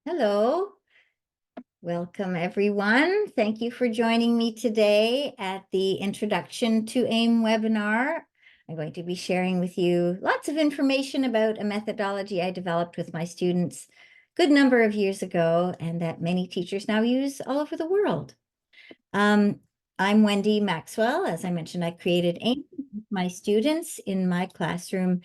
Hello, welcome everyone. Thank you for joining me today at the Introduction to AIM webinar. I'm going to be sharing with you lots of information about a methodology I developed with my students a good number of years ago and that many teachers now use all over the world. I'm Wendy Maxwell. As I mentioned, I created AIM with my students in my classroom.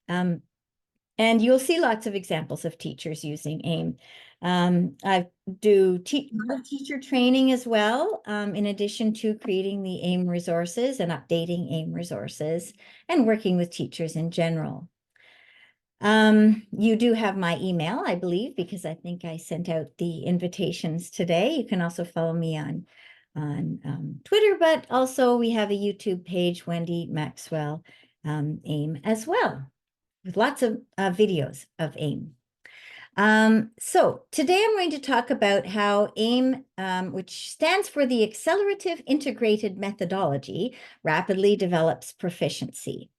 And you'll see lots of examples of teachers using AIM. I do teacher training as well, in addition to creating the AIM resources and updating AIM resources and working with teachers in general. You do have my email, I believe, because I think I sent out the invitations today. You can also follow me on Twitter, but also we have a YouTube page, Wendy Maxwell AIM as well, with lots of videos of AIM. So today I'm going to talk about how AIM, which stands for the Accelerative Integrated Methodology, rapidly develops proficiency.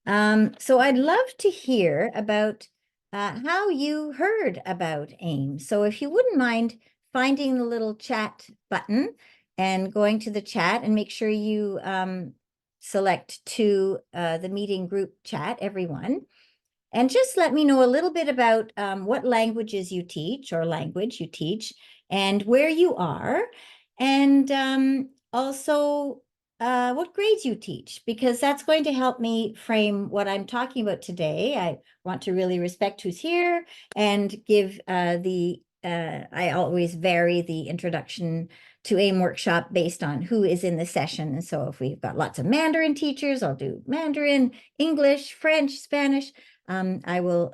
So I'd love to hear about how you heard about AIM. So if you wouldn't mind finding the little chat button and going to the chat, and make sure you select to the meeting group chat, everyone. And just let me know a little bit about what languages you teach or language you teach and where you are, and also what grades you teach, because that's going to help me frame what I'm talking about today. I want to really respect who's here and give I always vary the introduction to AIM workshop based on who is in the session. And so if we've got lots of Mandarin teachers, I'll do Mandarin, English, French, Spanish. I will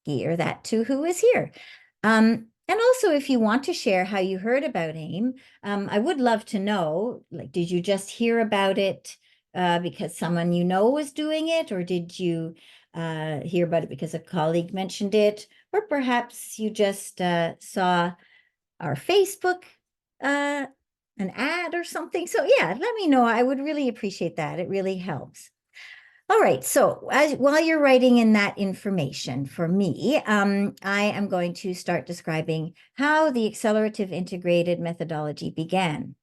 gear that to who is here. And also, if you want to share how you heard about AIM, I would love to know, like, did you just hear about it because someone you know was doing it, or did you hear about it because a colleague mentioned it, or perhaps you just saw our Facebook an ad or something. So yeah, let me know. I would really appreciate that. It really helps. All right, so while you're writing in that information for me, I am going to start describing how the accelerative integrated methodology began.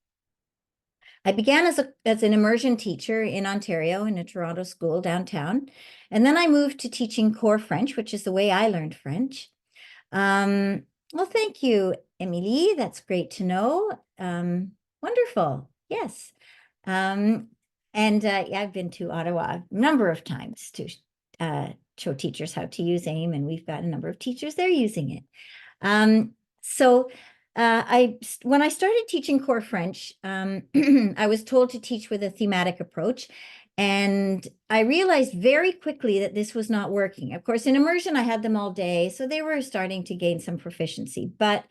I began as an immersion teacher in Ontario in a Toronto school downtown, and then I moved to teaching core French, which is the way I learned French. Well, thank you, Emilie. That's great to know. Wonderful. Yes. Yeah, I've been to Ottawa a number of times to show teachers how to use AIM, and we've got a number of teachers there using it. When I started teaching core French, I was told to teach with a thematic approach, and I realized very quickly that this was not working. Of course, in immersion, I had them all day, so they were starting to gain some proficiency. But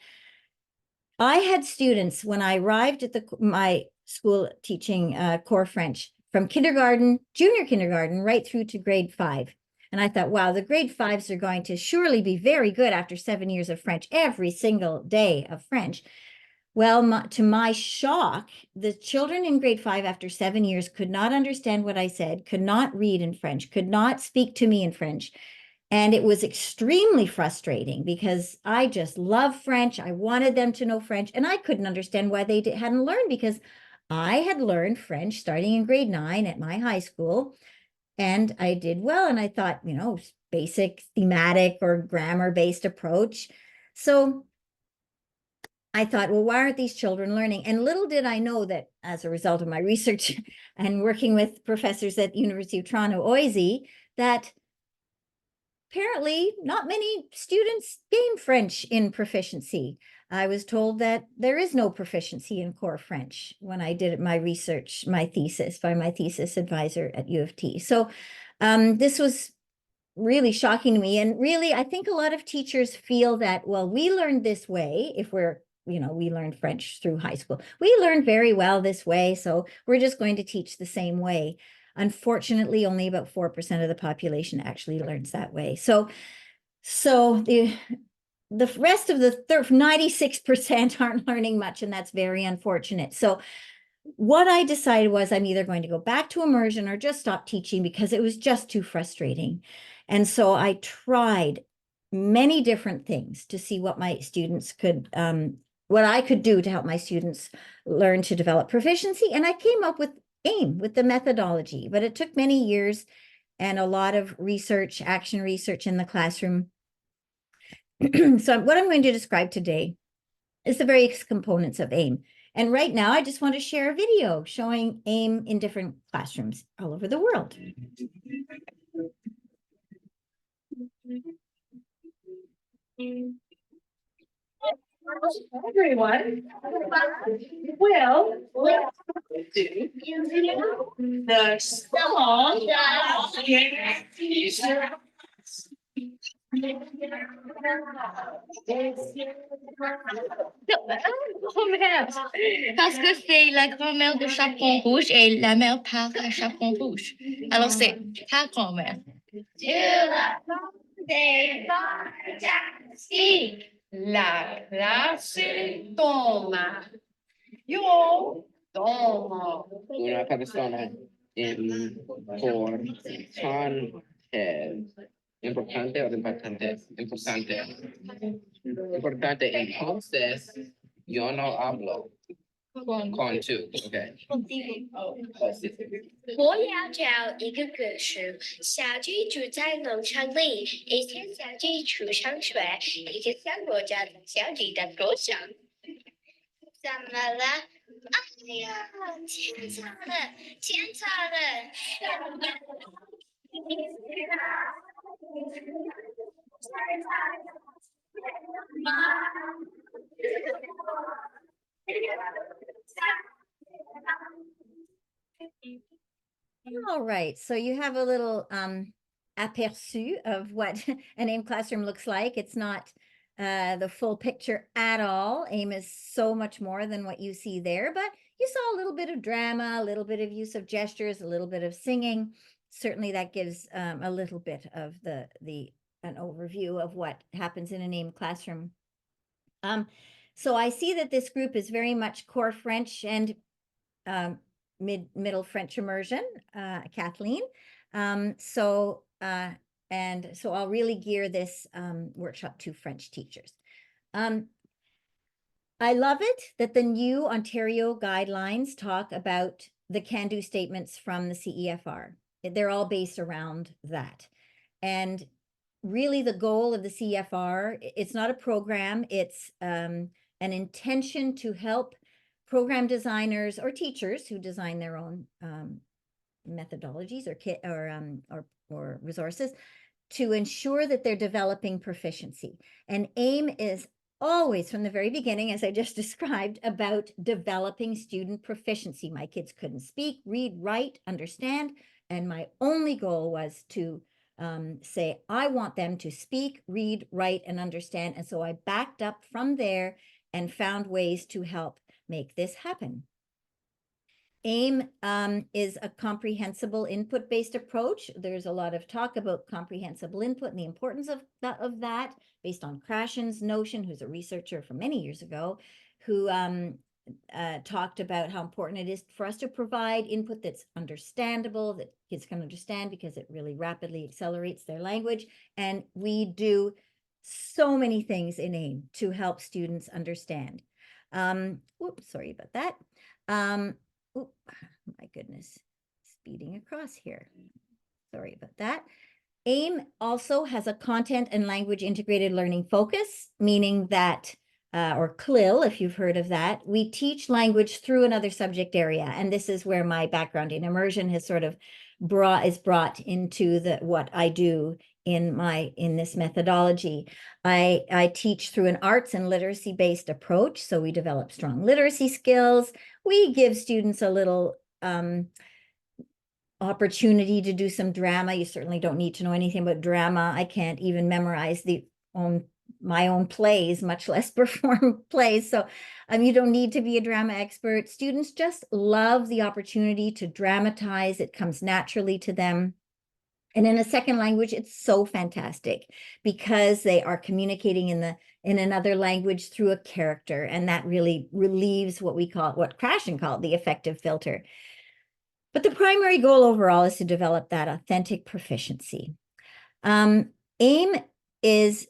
I had students when I arrived at my school teaching core French from kindergarten, junior kindergarten, right through to grade 5. And I thought, wow, the grade 5s are going to surely be very good after 7 years of French, every single day of French. Well, to my shock, the children in grade 5 after 7 years could not understand what I said, could not read in French, could not speak to me in French. And it was extremely frustrating because I just love French. I wanted them to know French, and I couldn't understand why they hadn't learned, because I had learned French starting in grade 9 at my high school, and I did well. And I thought, basic thematic or grammar-based approach. So I thought, well, why aren't these children learning? And little did I know that as a result of my research and working with professors at University of Toronto, OISE, that apparently not many students gain French in proficiency. I was told that there is no proficiency in core French when I did my research, my thesis by my thesis advisor at U of T. So this was really shocking to me. And really, I think a lot of teachers feel that, well, we learned this way if we learned French through high school. We learned very well this way, so we're just going to teach the same way. Unfortunately, only about 4% of the population actually learns that way. So the rest of the 96% aren't learning much, and that's very unfortunate. So what I decided was I'm either going to go back to immersion or just stop teaching because it was just too frustrating. And so I tried many different things to see what my students could, what I could do to help my students learn to develop proficiency. And I came up with AIM, with the methodology, but it took many years and a lot of research, action research in the classroom. So what I'm going to describe today is the various components of AIM. And right now, I just want to share a video showing AIM in different classrooms all over the world. Everyone, well, let's do the song. Grand-mère, parce que c'est la grand-mère de Chaperon Rouge et la mère parle à Chaperon Rouge. Alors c'est ta grand-mère. La classe toma. Yo tomo. Una persona importante o importante, entonces yo no hablo con tú, okay. 我要找一个歌手，小鸡住在农场里，一天小鸡出上学，一个小国家的小鸡的歌声。怎么了？哎呀，天差了，天差了！All right, so you have a little aperçu of what an AIM classroom looks like. It's not the full picture at all. AIM is so much more than what you see there, but you saw a little bit of drama, a little bit of use of gestures, a little bit of singing. Certainly that gives a little bit of an overview of what happens in an AIM classroom. So I see that this group is very much core French and middle French immersion, Kathleen. So I'll really gear this workshop to French teachers. I love it that the new Ontario guidelines talk about the can-do statements from the CEFR. They're all based around that. And really the goal of the CEFR, it's not a program, it's an intention to help program designers or teachers who design their own methodologies or resources to ensure that they're developing proficiency. And AIM is always, from the very beginning, as I just described, about developing student proficiency. My kids couldn't speak, read, write, understand, and my only goal was to say, I want them to speak, read, write, and understand. And so I backed up from there and found ways to help make this happen. AIM is a comprehensible input-based approach. There's a lot of talk about comprehensible input and the importance of that based on Krashen's notion, who's a researcher from many years ago, who talked about how important it is for us to provide input that's understandable, that kids can understand because it really rapidly accelerates their language. And we do so many things in AIM to help students understand. Whoops, sorry about that. Oh, my goodness, speeding across here. Sorry about that. AIM also has a content and language integrated learning focus, meaning that, or CLIL, if you've heard of that, we teach language through another subject area. And this is where my background in immersion has sort of brought into what I do in this methodology. I teach through an arts and literacy based approach. So we develop strong literacy skills. We give students a little opportunity to do some drama. You certainly don't need to know anything about drama. I can't even memorize my own plays, much less perform plays. So you don't need to be a drama expert. Students just love the opportunity to dramatize. It comes naturally to them. And in a second language, it's so fantastic because they are communicating in another language through a character. And that really relieves what Krashen called the affective filter. But the primary goal overall is to develop that authentic proficiency. AIM is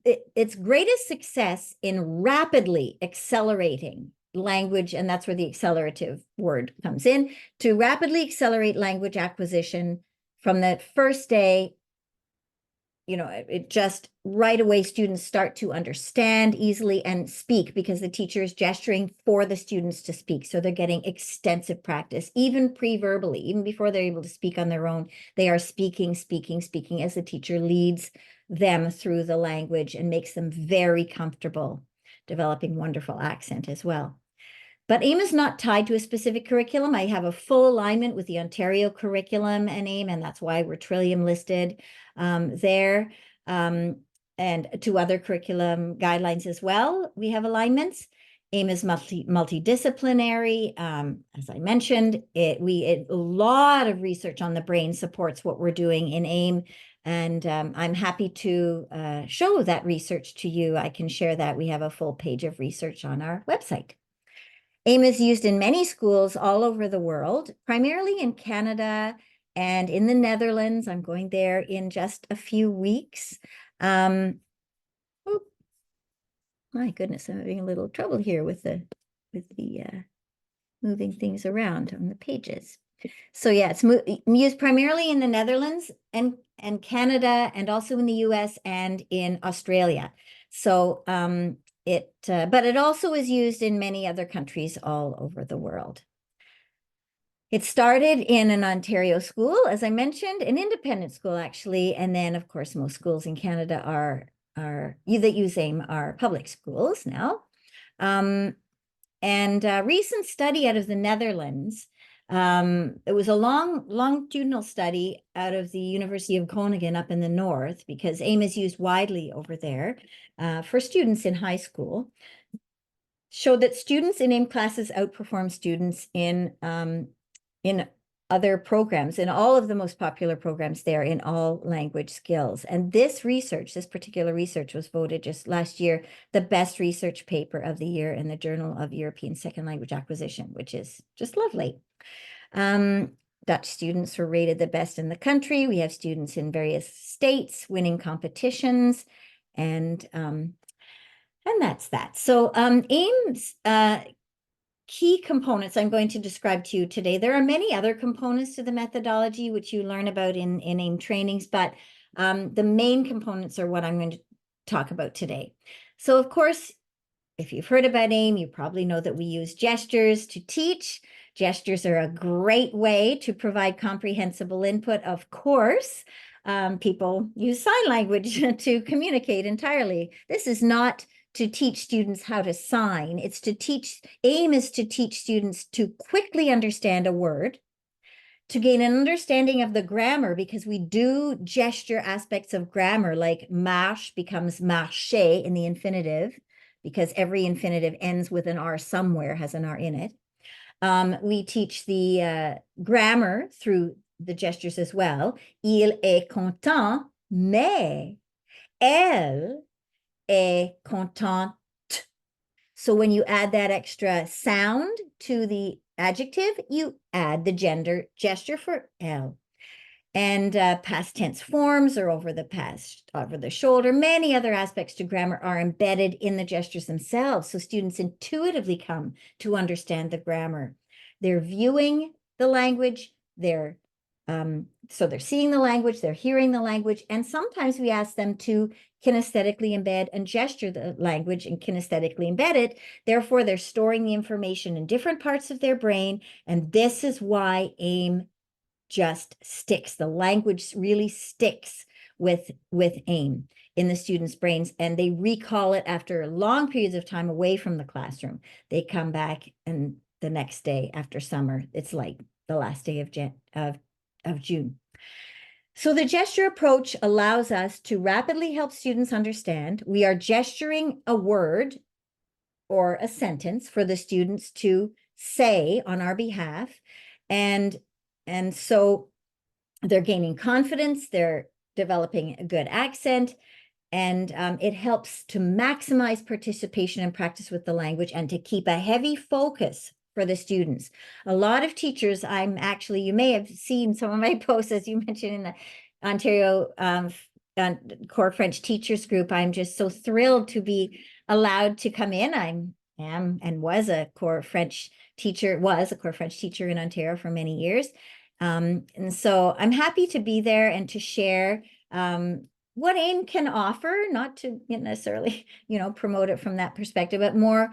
its greatest success in rapidly accelerating language, and that's where the accelerative word comes in, to rapidly accelerate language acquisition from the first day. You know, it just right away students start to understand easily and speak because the teacher is gesturing for the students to speak. So they're getting extensive practice, even pre-verbally, even before they're able to speak on their own. They are speaking as the teacher leads them through the language and makes them very comfortable, developing wonderful accent as well. But AIM is not tied to a specific curriculum. I have a full alignment with the Ontario curriculum and AIM, and that's why we're Trillium listed there. And to other curriculum guidelines as well, we have alignments. AIM is multidisciplinary. As I mentioned, a lot of research on the brain supports what we're doing in AIM. And I'm happy to show that research to you. I can share that. We have a full page of research on our website. AIM is used in many schools all over the world, primarily in Canada and in the Netherlands. I'm going there in just a few weeks. Oh, my goodness, I'm having a little trouble here with the moving things around on the pages. So yeah, it's used primarily in the Netherlands and Canada, and also in the US and in Australia. So but it also is used in many other countries all over the world. It started in an Ontario school, as I mentioned, an independent school actually, and then of course most schools in Canada that use AIM are public schools now. And a recent study out of the Netherlands, it was a longitudinal study out of the University of Groningen up in the north, because AIM is used widely over there for students in high school, showed that students in AIM classes outperform students in other programs, in all of the most popular programs there, in all language skills. And this particular research was voted just last year the best research paper of the year in the Journal of European Second Language Acquisition, which is just lovely. Dutch students were rated the best in the country. We have students in various states winning competitions, and that's that. So AIM's key components I'm going to describe to you today. There are many other components to the methodology which you learn about in AIM trainings, but the main components are what I'm going to talk about today. So of course, if you've heard about AIM, you probably know that we use gestures to teach. Gestures are a great way to provide comprehensible input. Of course, people use sign language to communicate entirely. This is not to teach students how to sign. AIM is to teach students to quickly understand a word, to gain an understanding of the grammar, because we do gesture aspects of grammar, like marche becomes marcher in the infinitive, because every infinitive ends with an R somewhere, has an R in it. We teach the grammar through the gestures as well. Il est content, mais elle est contente. So when you add that extra sound to the adjective, you add the gesture for elle. And past tense forms are over the shoulder. Many other aspects to grammar are embedded in the gestures themselves, so students intuitively come to understand the grammar. They're viewing the language, so they're seeing the language, they're hearing the language, and sometimes we ask them to kinesthetically embed and gesture the language and kinesthetically embed it. Therefore, they're storing the information in different parts of their brain, and this is why AIM just sticks. The language really sticks with AIM in the students' brains, and they recall it after long periods of time away from the classroom. They come back, and the next day after summer, it's like the last day of June. So the gesture approach allows us to rapidly help students understand. We are gesturing a word or a sentence for the students to say on our behalf, and so they're gaining confidence, they're developing a good accent, and it helps to maximize participation and practice with the language, and to keep a heavy focus for the students. A lot of teachers, you may have seen some of my posts, as you mentioned, in the Ontario Core French Teachers Group. I'm just so thrilled to be allowed to come in. Am and was a Core French teacher in Ontario for many years. And so I'm happy to be there and to share what AIM can offer, not to necessarily, promote it from that perspective, but more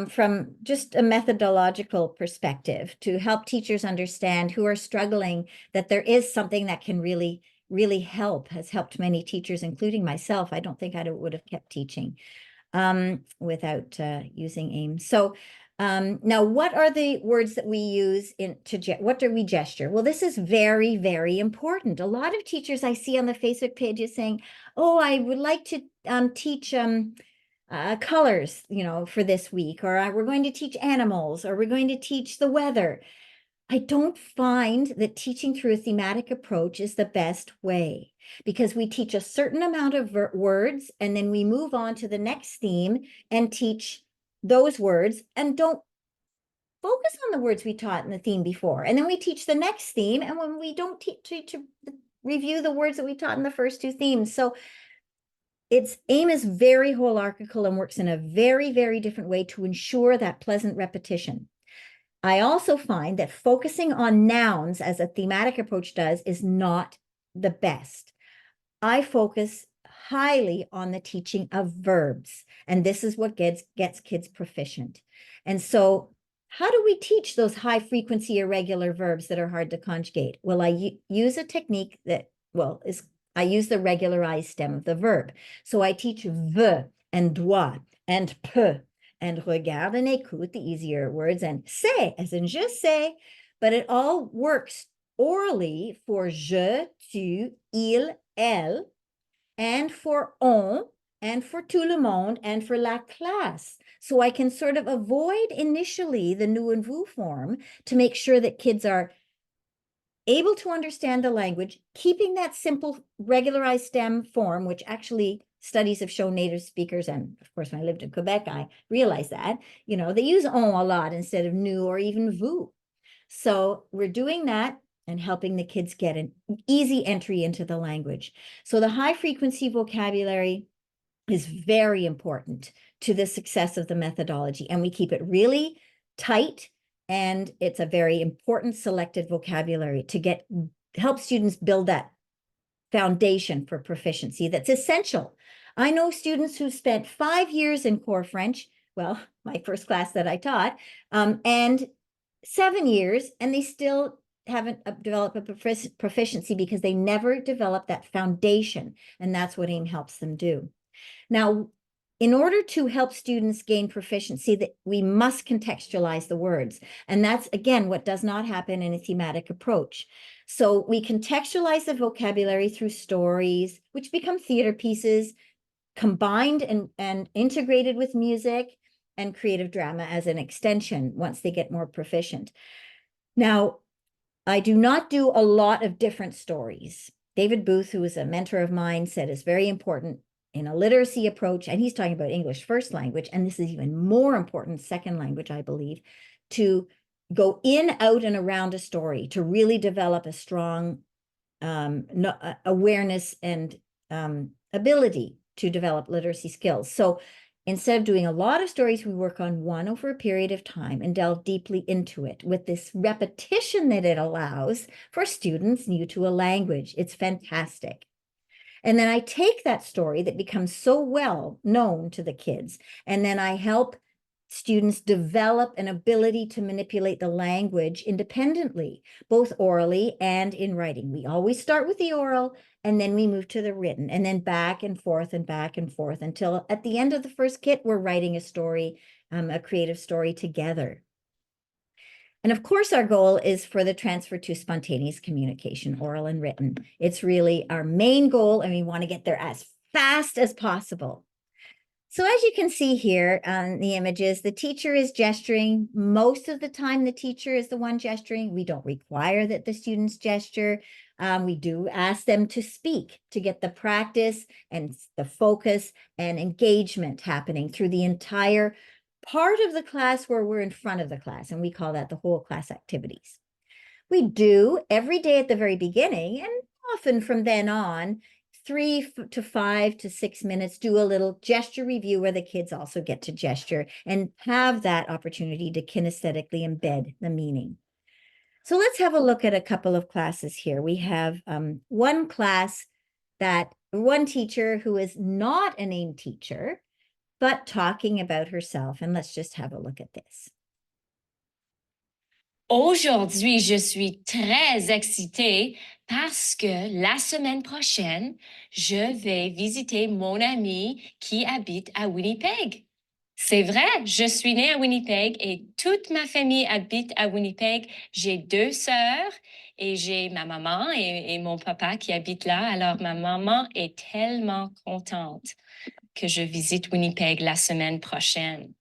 from just a methodological perspective to help teachers understand who are struggling, that there is something that can really help, has helped many teachers, including myself. I don't think I would have kept teaching without using AIM. So now, what are the words that we use what do we gesture? Well, this is very, very important. A lot of teachers I see on the Facebook pages saying, oh, I would like to teach colors, for this week, or we're going to teach animals, or we're going to teach the weather. I don't find that teaching through a thematic approach is the best way, because we teach a certain amount of words and then we move on to the next theme and teach those words and don't focus on the words we taught in the theme before. And then we teach the next theme, and when we don't teach to review the words that we taught in the first two themes. So AIM is very hierarchical and works in a very, very different way to ensure that pleasant repetition. I also find that focusing on nouns, as a thematic approach does, is not the best. I focus highly on the teaching of verbs, and this is what gets kids proficient. And so how do we teach those high frequency irregular verbs that are hard to conjugate? Well, I use a technique that, I use the regularized stem of the verb. So I teach veut and doit and peut and regarde and écoute, the easier words, and sais, as in je sais, but it all works orally for je, tu, il, elle, and for on, and for tout le monde, and for la classe. So I can sort of avoid initially the nous and vous form to make sure that kids are able to understand the language, keeping that simple regularized stem form, which actually studies have shown native speakers, and of course, when I lived in Quebec, I realized that, they use on a lot instead of nous or even vous. So we're doing that and helping the kids get an easy entry into the language. So the high frequency vocabulary is very important to the success of the methodology, and we keep it really tight, and it's a very important selected vocabulary to help students build that foundation for proficiency that's essential. I know students who spent 5 years in Core French, well, my first class that I taught, and 7 years, and they still haven't developed a proficiency because they never developed that foundation, and that's what AIM helps them do. Now, in order to help students gain proficiency, that we must contextualize the words. And that's, again, what does not happen in a thematic approach. So we contextualize the vocabulary through stories, which become theater pieces, combined and integrated with music and creative drama as an extension once they get more proficient. Now, I do not do a lot of different stories. David Booth, who is a mentor of mine, said it's very important in a literacy approach, and he's talking about English first language, and this is even more important second language, I believe, to go in, out, and around a story to really develop a strong awareness and ability to develop literacy skills. So instead of doing a lot of stories, we work on one over a period of time and delve deeply into it with this repetition that it allows for students new to a language. It's fantastic. And then I take that story that becomes so well known to the kids, and then I help students develop an ability to manipulate the language independently, both orally and in writing. We always start with the oral, and then we move to the written, and then back and forth until at the end of the first kit, we're writing a story, a creative story together. And of course, our goal is for the transfer to spontaneous communication, oral and written. It's really our main goal, and we want to get there as fast as possible. So as you can see here on the images, the teacher is gesturing. Most of the time, the teacher is the one gesturing. We don't require that the students gesture. We do ask them to speak to get the practice and the focus and engagement happening through the entire part of the class where we're in front of the class, and we call that the whole class activities. We do every day at the very beginning, and often from then on, to 5 to 6 minutes, do a little gesture review where the kids also get to gesture and have that opportunity to kinesthetically embed the meaning. So let's have a look at a couple of classes here. We have one teacher who is not an AIM teacher, but talking about herself. And let's just have a look at this. Aujourd'hui, je suis très excitée parce que la semaine prochaine, je vais visiter mon ami qui habite à Winnipeg. C'est vrai, je suis née à Winnipeg et toute ma famille habite à Winnipeg. J'ai 2 sœurs et j'ai ma maman et mon papa qui habitent là. Alors, ma maman est tellement contente que je visite Winnipeg la semaine prochaine.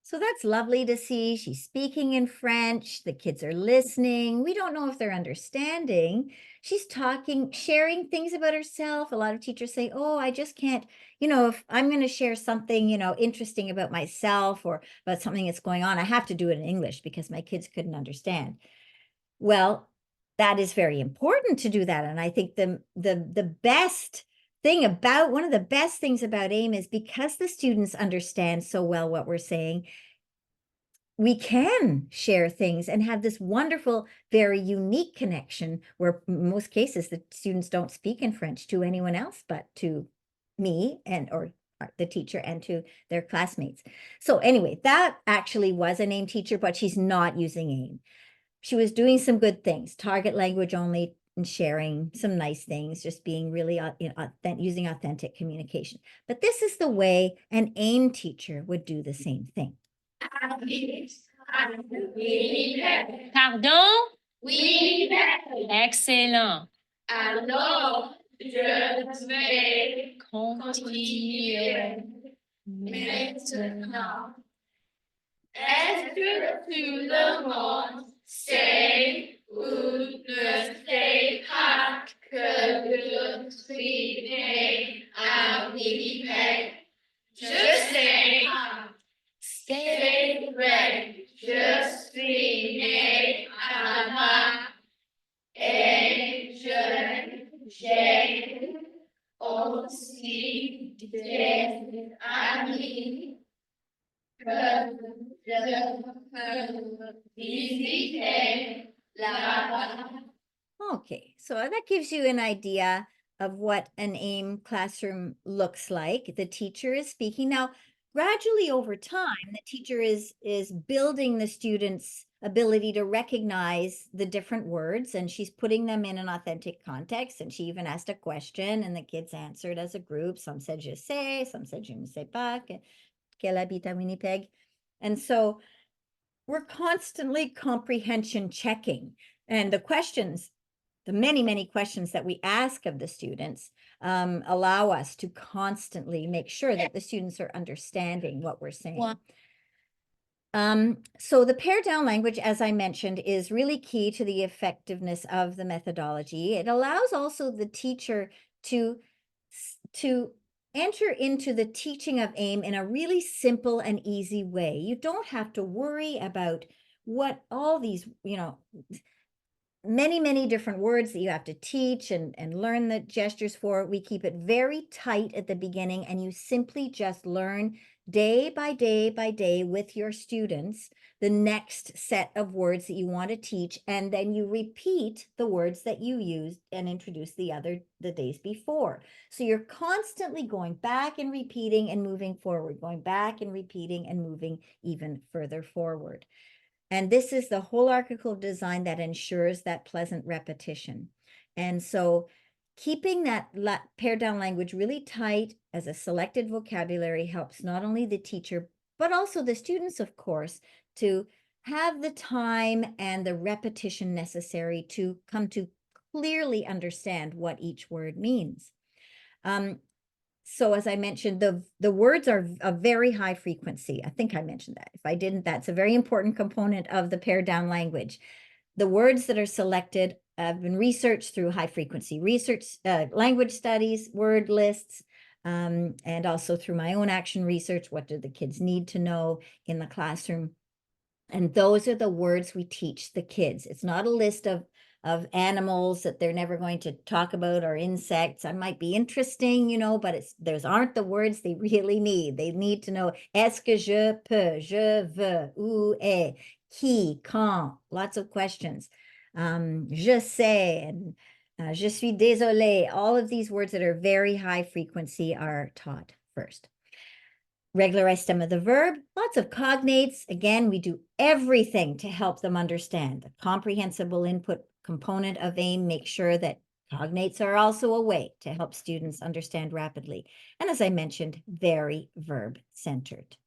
So that's lovely to see. She's speaking in French. The kids are listening. We don't know if they're understanding. She's talking, sharing things about herself. A lot of teachers say, oh, I just can't, if I'm going to share something, interesting about myself or about something that's going on, I have to do it in English because my kids couldn't understand. Well, that is very important to do that. And I think the best thing about, one of the best things about AIM is because the students understand so well what we're saying, we can share things and have this wonderful, very unique connection where in most cases the students don't speak in French to anyone else but to me or the teacher and to their classmates. So anyway, that actually was an AIM teacher, but she's not using AIM. She was doing some good things, target language only, and sharing some nice things, just being really using authentic communication. But this is the way an AIM teacher would do the same thing. Pardon? Winnipeg. Excellent. Alors, je vais Continuez maintenant. Est-ce que tu demandes, c'est ou ne sais pas que je suis né à Winnipeg? Je sais pas. C'est vrai, je suis né là-bas et j'ai aussi des amis que je peux visiter là-bas. Okay, so that gives you an idea of what an AIM classroom looks like. The teacher is speaking. Now, gradually over time, the teacher is building the students' ability to recognize the different words, and she's putting them in an authentic context. And she even asked a question, and the kids answered as a group. Some said je sais, some said je ne sais pas, qu'elle habite à Winnipeg. And so we're constantly comprehension checking. And the questions, the many, many questions that we ask of the students allow us to constantly make sure that the students are understanding what we're saying. So the pared down language, as I mentioned, is really key to the effectiveness of the methodology. It allows also the teacher to enter into the teaching of AIM in a really simple and easy way. You don't have to worry about what all these, many, many different words that you have to teach and learn the gestures for. We keep it very tight at the beginning, and you simply just learn day by day by day with your students the next set of words that you want to teach, and then you repeat the words that you used and introduced the days before. So you're constantly going back and repeating and moving forward, going back and repeating and moving even further forward. And this is the hierarchical design that ensures that pleasant repetition. And so keeping that pared down language really tight as a selected vocabulary helps not only the teacher, but also the students, of course, to have the time and the repetition necessary to come to clearly understand what each word means. So as I mentioned, the words are a very high frequency. I think I mentioned that. If I didn't, that's a very important component of the pared down language. The words that are selected have been researched through high frequency research, language studies, word lists, and also through my own action research. What do the kids need to know in the classroom? And those are the words we teach the kids. It's not a list of of animals that they're never going to talk about or insects. I might be interesting, you know, but those aren't the words they really need. They need to know est-ce que je peux, je veux, où est, qui, quand, lots of questions. Je sais, and je suis désolé. All of these words that are very high frequency are taught first. Regularized stem of the verb, lots of cognates. Again, we do everything to help them understand. The comprehensible input component of AIM makes sure that cognates are also a way to help students understand rapidly. And as I mentioned, very verb-centered.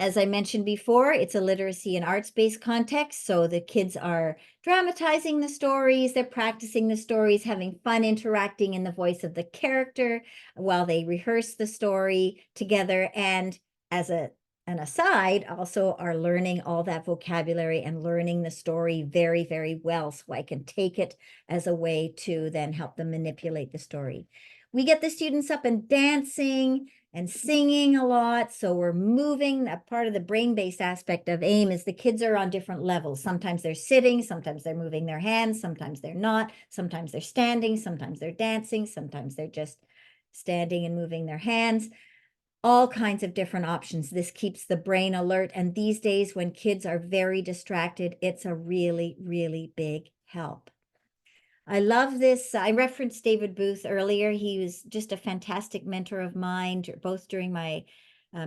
As I mentioned before, it's a literacy and arts-based context. So the kids are dramatizing the stories, they're practicing the stories, having fun interacting in the voice of the character while they rehearse the story together. And as an aside, also are learning all that vocabulary and learning the story very, very well. So I can take it as a way to then help them manipulate the story. We get the students up and dancing and singing a lot. So we're moving. A part of the brain-based aspect of AIM is the kids are on different levels. Sometimes they're sitting, sometimes they're moving their hands, sometimes they're not, sometimes they're standing, sometimes they're dancing, sometimes they're just standing and moving their hands. All kinds of different options. This keeps the brain alert. And these days when kids are very distracted, it's a really, really big help. I love this. I referenced David Booth earlier. He was just a fantastic mentor of mine, both during my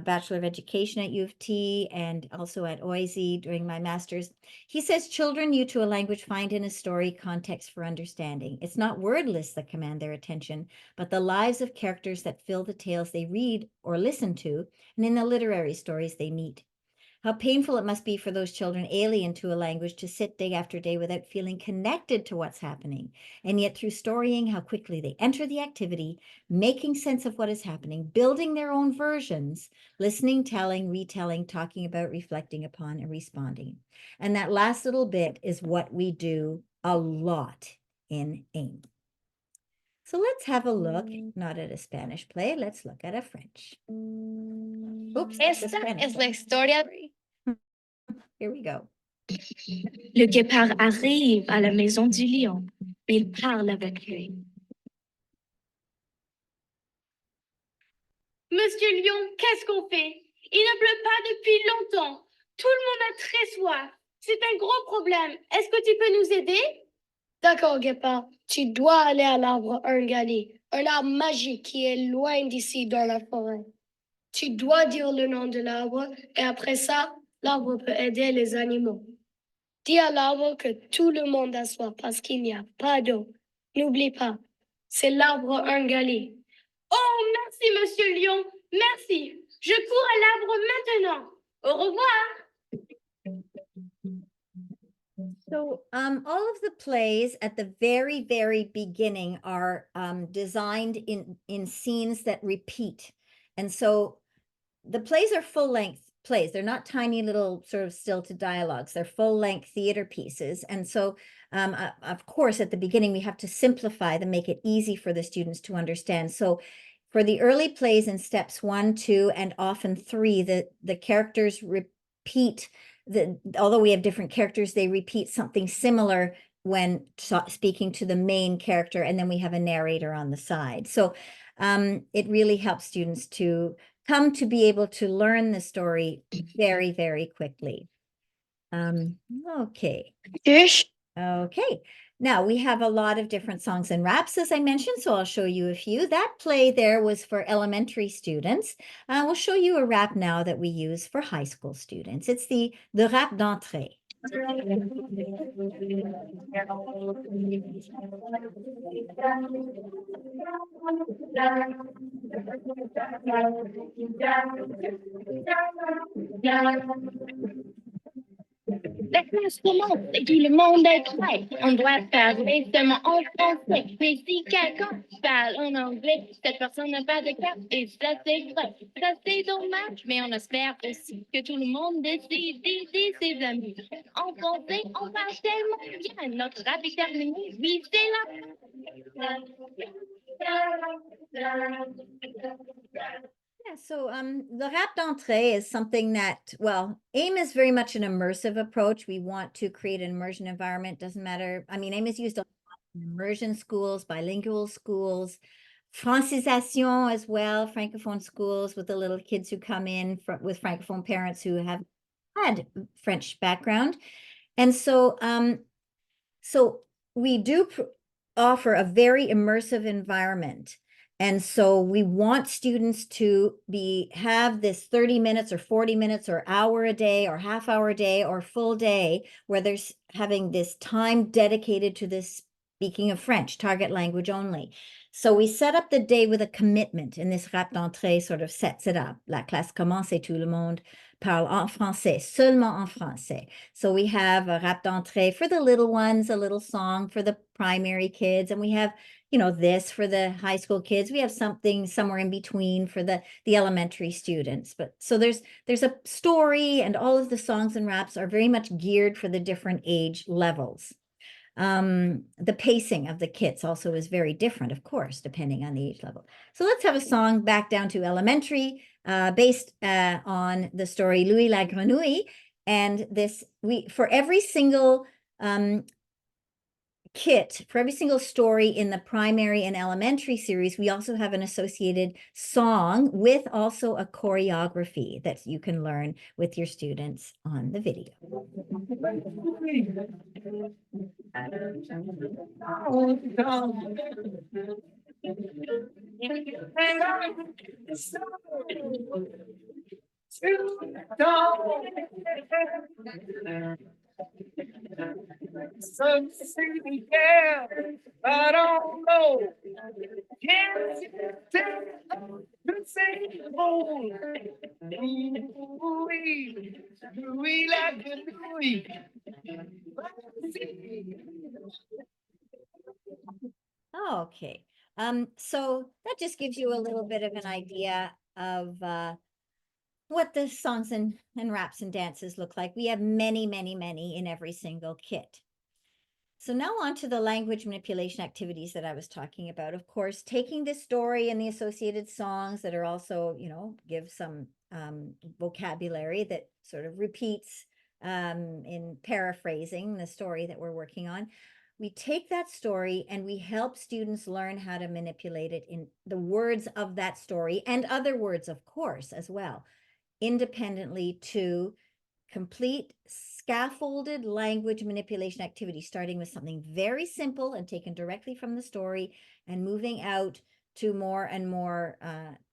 Bachelor of Education at U of T and also at OISE during my master's. He says, children new to a language find in a story context for understanding. It's not word lists that command their attention, but the lives of characters that fill the tales they read or listen to, and in the literary stories they meet. How painful it must be for those children alien to a language to sit day after day without feeling connected to what's happening. And yet through storying, how quickly they enter the activity, making sense of what is happening, building their own versions, listening, telling, retelling, talking about, reflecting upon, and responding. And that last little bit is what we do a lot in AIM. So let's have a look, not at a Spanish play, let's look at a French. Oops, that's a Esta Spanish es play. la historia. Here we go. Le guépard arrive à la maison du lion. Il parle avec lui. Monsieur Lion, qu'est-ce qu'on fait? Il ne pleut pas depuis longtemps. Tout le monde a très soif. C'est un gros problème. Est-ce que tu peux nous aider? D'accord, Guépard. Tu dois aller à l'arbre Ungali, un arbre magique qui est loin d'ici dans la forêt. Tu dois dire le nom de l'arbre et après ça, l'arbre peut aider les animaux. Dis à l'arbre que tout le monde a soif parce qu'il n'y a pas d'eau. N'oublie pas, c'est l'arbre Ungali. Oh, merci, Monsieur Lion. Merci. Je cours à l'arbre maintenant. Au revoir. So all of the plays at the very, very beginning are designed in scenes that repeat. And so the plays are full-length plays. They're not tiny little sort of stilted dialogues. They're full-length theater pieces. And so, of course, at the beginning, we have to simplify them, make it easy for the students to understand. So for the early plays in steps 1, 2, and often 3, the characters repeat, although we have different characters, they repeat something similar when speaking to the main character, and then we have a narrator on the side. So it really helps students to come to be able to learn the story very, very quickly. Okay. Okay. Now we have a lot of different songs and raps, as I mentioned, so I'll show you a few. That play there was for elementary students. We'll show you a rap now that we use for high school students. It's the rap d'entrée. La classe commence et tout le monde est prêt. On doit parler seulement en français. Mais si quelqu'un parle en anglais, cette personne n'a pas de carte et ça c'est vrai. Ça c'est dommage, mais on espère aussi que tout le monde décide d'aider ses amis. En français, on parle tellement bien. Notre rap est terminé. Oui, c'est la... so the rap d'entrée is something that, well, AIM is very much an immersive approach. We want to create an immersion environment. Doesn't matter. I mean, AIM is used a lot in immersion schools, bilingual schools, francisation as well, francophone schools with the little kids who come in with francophone parents who have had French background. And so, so we do offer a very immersive environment. And so we want students to have this 30 minutes or 40 minutes or hour a day or half hour a day or full day where there's having this time dedicated to this speaking of French, target language only. So we set up the day with a commitment, and this rap d'entrée sort of sets it up. La classe commence et tout le monde parle en français, seulement en français. So we have a rap d'entrée for the little ones, a little song for the primary kids, and we have, you know, this for the high school kids. We have something somewhere in between for the elementary students. But so there's a story, and all of the songs and raps are very much geared for the different age levels. The pacing of the kits also is very different, of course, depending on the age level. So let's have a song back down to elementary, based on the story Louis la Grenouille. And this, for every single kit, for every single story in the primary and elementary series, we also have an associated song with also a choreography that you can learn with your students on the video. Some city girl, I don't know. Yes, to say Louis like a Louis. Okay. So that just gives you a little bit of an idea of what the songs and raps and dances look like. We have many, many, many in every single kit. So now on to the language manipulation activities that I was talking about. Of course, taking this story and the associated songs that are also, you know, give some vocabulary that sort of repeats in paraphrasing the story that we're working on. We take that story and we help students learn how to manipulate it in the words of that story and other words, of course, as well, independently to complete scaffolded language manipulation activity, starting with something very simple and taken directly from the story and moving out to more and more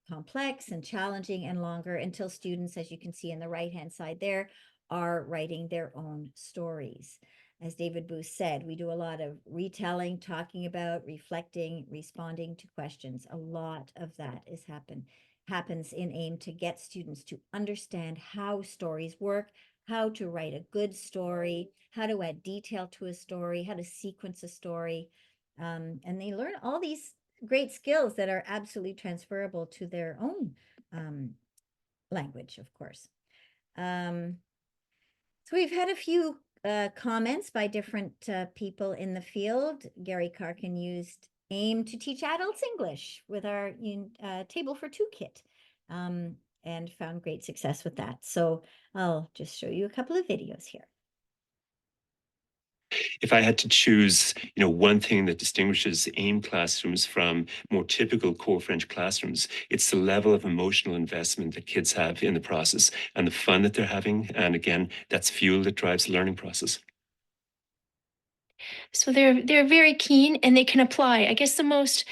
complex and challenging and longer until students, as you can see on the right-hand side there, are writing their own stories. As David Booth said, we do a lot of retelling, talking about, reflecting, responding to questions. A lot of that happens in AIM to get students to understand how stories work, how to write a good story, how to add detail to a story, how to sequence a story. And they learn all these great skills that are absolutely transferable to their own language, of course. So we've had a few comments by different people in the field. Gary Karkin used AIM to teach adults English with our Table for Two kit, and found great success with that. So I'll just show you a couple of videos here. If I had to choose, one thing that distinguishes AIM classrooms from more typical core French classrooms, it's the level of emotional investment that kids have in the process and the fun that they're having. And again, that's fuel that drives the learning process. So they're very keen and they can apply. I guess the most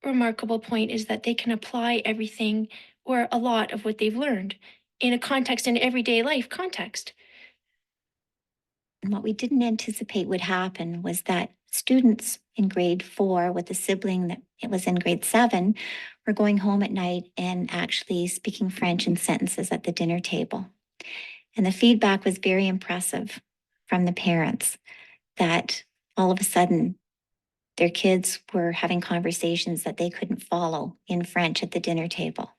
remarkable point is that they can apply everything or a lot of what they've learned in a context, in everyday life context. And what we didn't anticipate would happen was that students in grade 4 with a sibling that it was in grade 7 were going home at night and actually speaking French in sentences at the dinner table. And the feedback was very impressive from the parents that all of a sudden their kids were having conversations that they couldn't follow in French at the dinner table.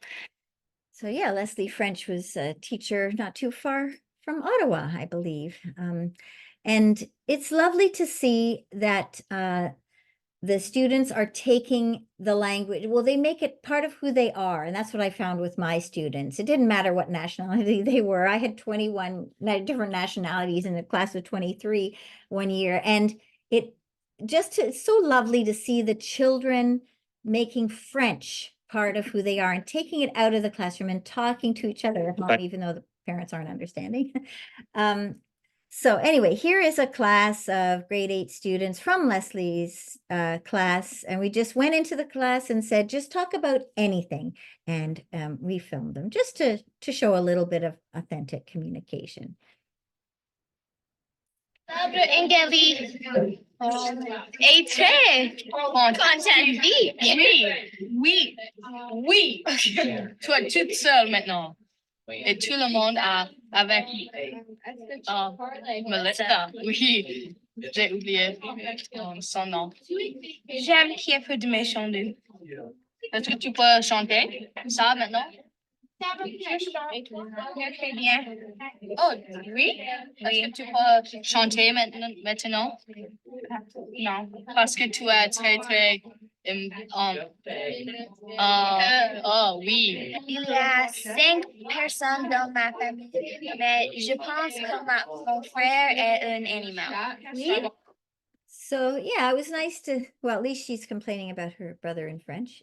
So yeah, Leslie French was a teacher not too far from Ottawa, I believe. And it's lovely to see that the students are taking the language, well, they make it part of who they are. And that's what I found with my students. It didn't matter what nationality they were. I had 21 different nationalities in a class of 23 one year. And it's so lovely to see the children making French part of who they are and taking it out of the classroom and talking to each other at home, even though the parents aren't understanding. So anyway, here is a class of grade 8 students from Leslie's class. And we just went into the class and said, just talk about anything. And we filmed them just to show a little bit of authentic communication. Engali est très content. Oui. Toi, toute seule maintenant. Et tout le monde avec Melissa. Oui, j'ai oublié son nom. J'aime qu'il y ait peu de méchants. Est-ce que tu peux chanter ça maintenant? Très bien. Oh, oui? Est-ce que tu peux chanter maintenant? Non, parce que tu es très... oh, oui. Il y a 5 personnes dans ma famille, mais je pense que mon frère est un animal. Oui. So yeah, it was nice to, well, at least she's complaining about her brother in French.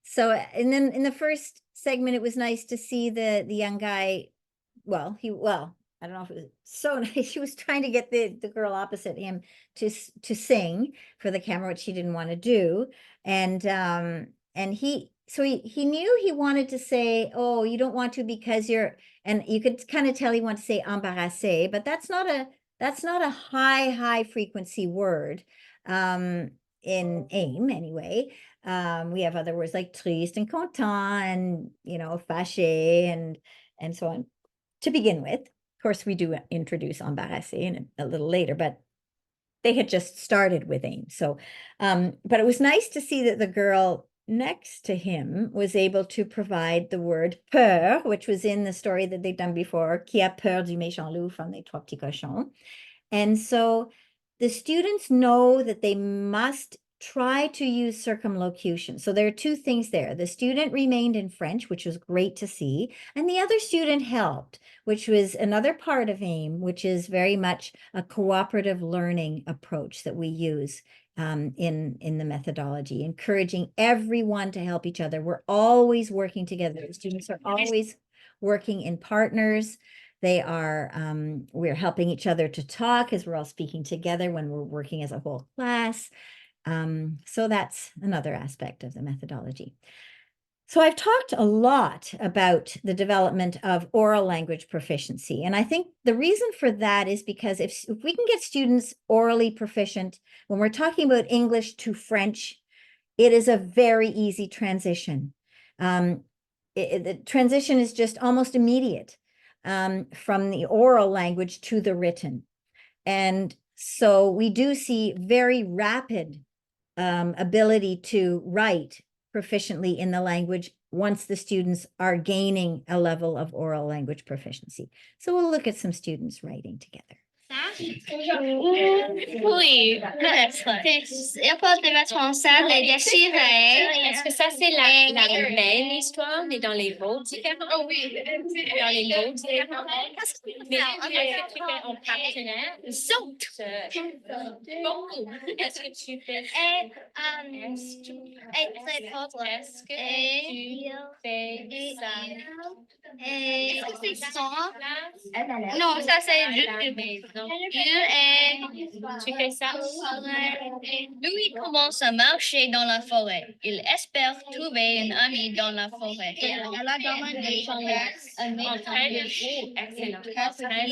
So, and then in the first segment, it was nice to see the young guy. Well, I don't know if it was so nice. She was trying to get the girl opposite him to sing for the camera, which she didn't want to do. And he knew he wanted to say, oh, you don't want to because you're, and you could kind of tell he wanted to say embarrassé, but that's not a high frequency word in AIM anyway. We have other words like triste and content and, fâché and so on to begin with. Of course, we do introduce embarrassé in a little later, but they had just started with AIM. So, but it was nice to see that the girl next to him was able to provide the word peur, which was in the story that they've done before, qui a peur du méchant loup from Les Trois Petits Cochons. And so the students know that they must try to use circumlocution. So there are two things there. The student remained in French, which was great to see, and the other student helped, which was another part of AIM, which is very much a cooperative learning approach that we use in the methodology, encouraging everyone to help each other. We're always working together. The students are always working in partners. They are, we're helping each other to talk as we're all speaking together when we're working as a whole class. So that's another aspect of the methodology. So I've talked a lot about the development of oral language proficiency. And I think the reason for that is because if we can get students orally proficient, when we're talking about English to French, it is a very easy transition. The transition is just almost immediate from the oral language to the written. And so we do see very rapid ability to write proficiently in the language once the students are gaining a level of oral language proficiency. So we'll look at some students writing together. Oui, il faut te mettre en salle et déchirer. Est-ce que ça, c'est la même histoire, mais dans les mots différents? Oh oui. Dans les mots différents? Mais est-ce que tu fais en partenaire? Saute. Beaucoup. Est-ce que tu fais... Est-ce que tu fais ça? Est-ce que c'est ça? Non, ça c'est juste tu fais ça? Louis commence à marcher dans la forêt. Il espère trouver un ami dans la forêt. Elle a demandé En train de... Oh, excellent. En train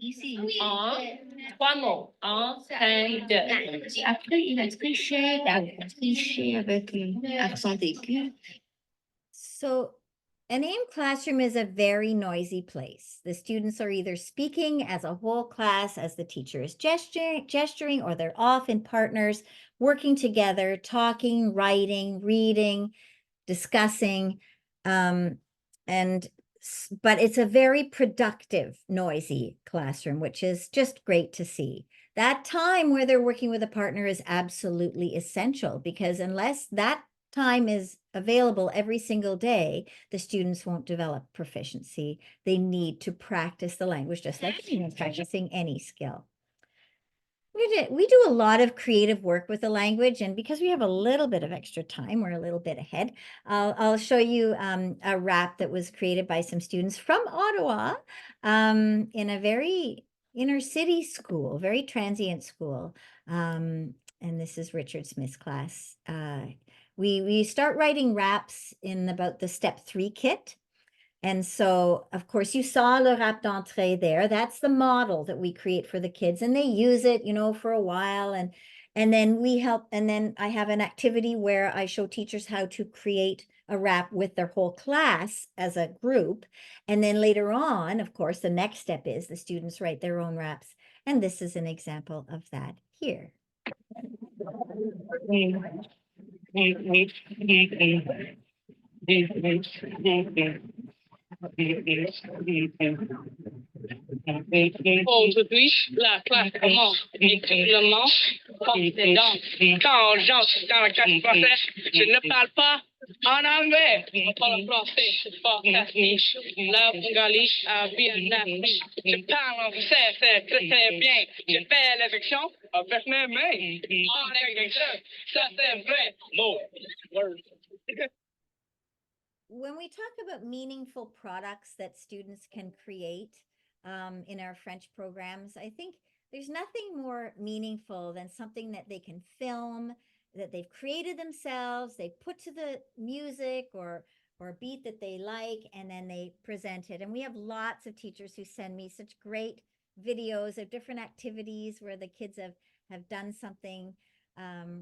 ici. En 3 mots. En train de... Après, il a triché avec un accent aigu. So an AIM classroom is a very noisy place. The students are either speaking as a whole class as the teacher is gesturing, or they're off in partners, working together, talking, writing, reading, discussing. And but it's a very productive, noisy classroom, which is just great to see. That time where they're working with a partner is absolutely essential, because unless that time is available every single day, the students won't develop proficiency. They need to practice the language just like practicing any skill. We do a lot of creative work with the language, and because we have a little bit of extra time, we're a little bit ahead. I'll show you a rap that was created by some students from Ottawa in a very inner city school, very transient school. And this is Richard Smith's class. We start writing raps in about the step 3 kit. And so, of course, you saw Le Rap d'entrée there. That's the model that we create for the kids, and they use it, for a while. And then we help, and then I have an activity where I show teachers how to create a rap with their whole class as a group. And then later on, of course, the next step is the students write their own raps. And this is an example of that here. Aujourd'hui, la classe commence étranglement par des danses. Quand j'entre dans la classe française, je ne parle pas en anglais. On parle français, c'est fantastique. La Bengali a bien appris. Je parle en français, c'est très très bien. Je fais les actions avec mes mains. En agresseur, ça c'est vrai. Mot. Word. When we talk about meaningful products that students can create in our French programs, I think there's nothing more meaningful than something that they can film, that they've created themselves, they put to the music or beat that they like, and then they present it. And we have lots of teachers who send me such great videos of different activities where the kids have done something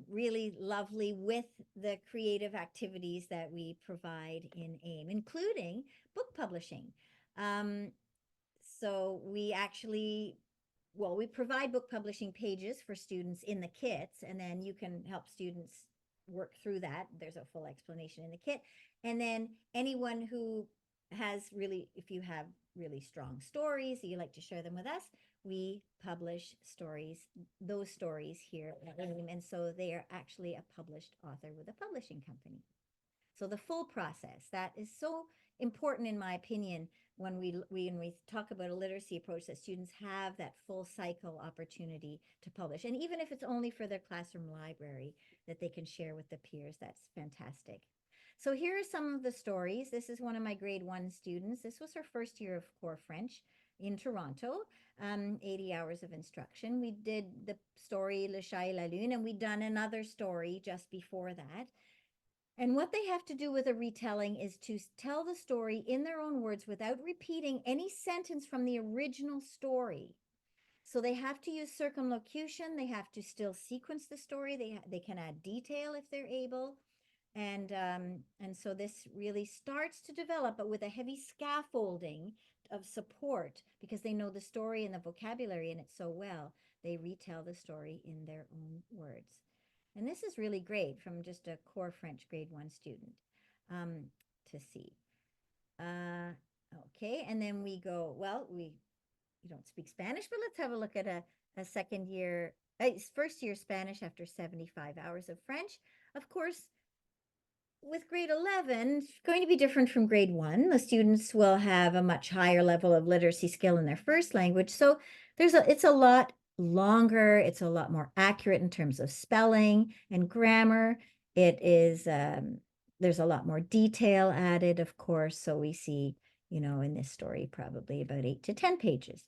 really lovely with the creative activities that we provide in AIM, including book publishing. So we actually, we provide book publishing pages for students in the kits, and then you can help students work through that. There's a full explanation in the kit. And then anyone who has if you have really strong stories, you like to share them with us, we publish those stories here at AIM. And so they are actually a published author with a publishing company. So the full process, that is so important in my opinion, when we talk about a literacy approach, that students have that full cycle opportunity to publish. And even if it's only for their classroom library that they can share with the peers, that's fantastic. So here are some of the stories. This is one of my grade 1 students. This was her first year of core French in Toronto, 80 hours of instruction. We did the story Le Chat et la Lune, and we'd done another story just before that. And what they have to do with a retelling is to tell the story in their own words without repeating any sentence from the original story. So they have to use circumlocution. They have to still sequence the story. They can add detail if they're able. And so this really starts to develop, but with a heavy scaffolding of support, because they know the story and the vocabulary in it so well. They retell the story in their own words. And this is really great from just a core French grade 1 student to see. Okay, and then we go, you don't speak Spanish, but let's have a look at a first year Spanish after 75 hours of French. Of course, with grade 11, it's going to be different from grade 1. The students will have a much higher level of literacy skill in their first language. So it's a lot longer. It's a lot more accurate in terms of spelling and grammar. It is, there's a lot more detail added, of course. So we see, in this story, probably about 8 to 10 pages.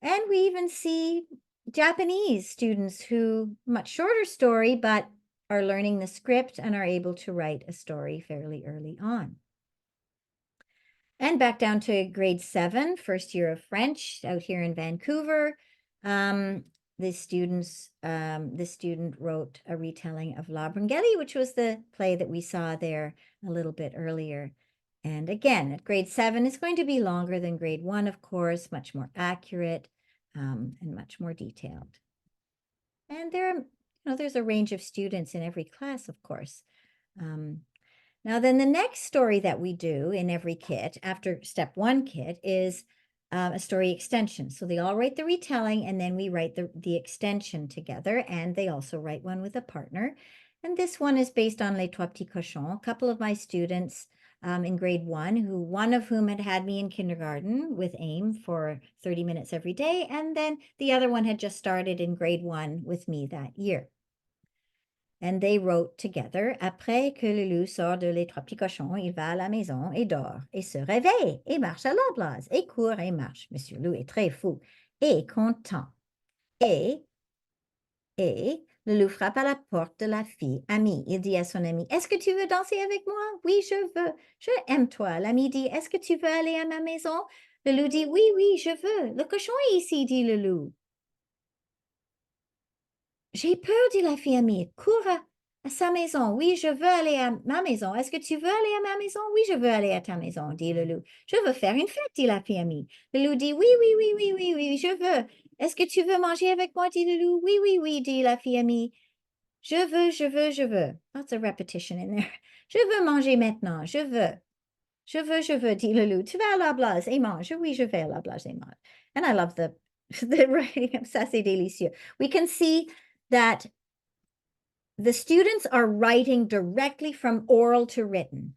And we even see Japanese students who, much shorter story, but are learning the script and are able to write a story fairly early on. And back down to grade 7, first year of French out here in Vancouver. This student wrote a retelling of La Brungelli, which was the play that we saw there a little bit earlier. And again, at grade 7, it's going to be longer than grade 1, of course, much more accurate and much more detailed. And there's a range of students in every class, of course. Now, then the next story that we do in every kit after step 1 kit is a story extension. So they all write the retelling and then we write the extension together, and they also write one with a partner. And this one is based on Les Trois Petits Cochons. A couple of my students in grade 1, one of whom had me in kindergarten with AIM for 30 minutes every day. And then the other one had just started in grade 1 with me that year. And they wrote together, après que le loup sort de Les Trois Petits Cochons, il va à la maison et dort, et se réveille, et marche à la blase, et court et marche. Monsieur Loup est très fou, et content. Et le loup frappe à la porte de la fille amie. Il dit à son ami, est-ce que tu veux danser avec moi? Oui, je veux. Je aime toi. L'ami dit, est-ce que tu veux aller à ma maison? Le loup dit, oui, oui, je veux. Le cochon est ici, dit le loup. J'ai peur, dit la fille amie. Cours à sa maison. Oui, je veux aller à ma maison. Est-ce que tu veux aller à ma maison? Oui, je veux aller à ta maison, dit le loup. Je veux faire une fête, dit la fille amie. Le loup dit, oui, oui, oui, oui, oui, oui, je veux. Est-ce que tu veux manger avec moi, dit le loup. Oui, oui, oui, dit la fille amie. Je veux, je veux, je veux. Lots of repetition in there. Je veux manger maintenant. Je veux. Je veux, dit le loup. Tu vas à la blase et mange. Oui, je vais à la blase et mange. And I love the writing of ça, c'est délicieux. We can see that the students are writing directly from oral to written.